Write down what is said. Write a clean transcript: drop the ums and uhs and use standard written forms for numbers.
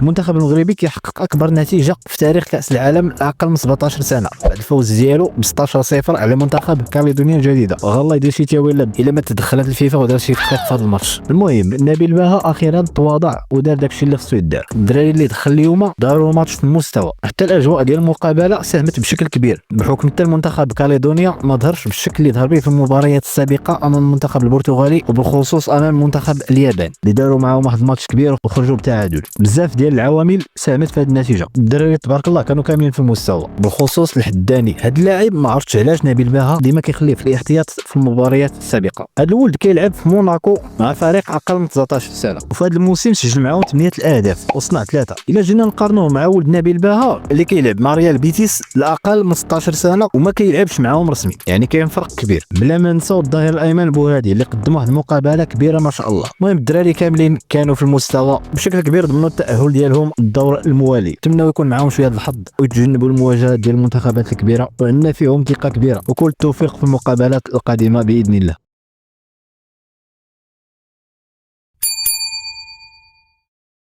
المنتخب المغربي كيحقق اكبر نتيجه في تاريخ كاس العالم اقل من 17 سنه بعد الفوز ديالو ب 16-0 على منتخب كاليدونيا الجديده. والله يدير شي تاويل الا ما تدخلت الفيفا ودار شي تحقيق في هذا الماتش. المهم نبيل باها اخيرا تواضع ودار داكشي اللي خصو يدار. الدراري اللي دخل اليوم داروا ماتش في المستوى، حتى الاجواء ديال المقابله ساهمت بشكل كبير بحكم حتى المنتخب كاليدونيا ما ظهرش بالشكل اللي ظهر به في المباريات السابقه امام المنتخب البرتغالي وبالخصوص امام منتخب اليابان اللي داروا معاهم واحد الماتش كبير وخرجوا بتعادل. بزاف ديال العوامل ساهمت في هذه النتيجه. الدراري تبارك الله كانوا كاملين في المستوى بالخصوص الحداني. هذا اللاعب ما عرفتش علاش نبيل باها ديما كيخليه في الاحتياط في المباريات السابقه. هذا الولد كيلعب في موناكو مع فريق اقل من 19 سنه وفي هذا الموسم سجل معاهم 8 الاهداف وصنع 3. الا جينا نقارنوه مع ولد نبيل باها اللي كيلعب مع ريال بيتيس لاقل من 16 سنه وما كيلعبش معاهم رسمي، يعني كاين فرق كبير. بلا ما نساو الظهير الايمن بوهادي اللي قدم واحد المقابله كبيره ما شاء الله. المهم الدراري كاملين كانوا في المستوى بشكل كبير ضمن التاهل ديالهم الدور الموالي. نتمنوا يكون معاهم شويه الحظ ويتجنبوا المواجهات ديال المنتخبات الكبيره وعندنا فيهم ثقه كبيره وكل التوفيق في المقابلات القادمه باذن الله.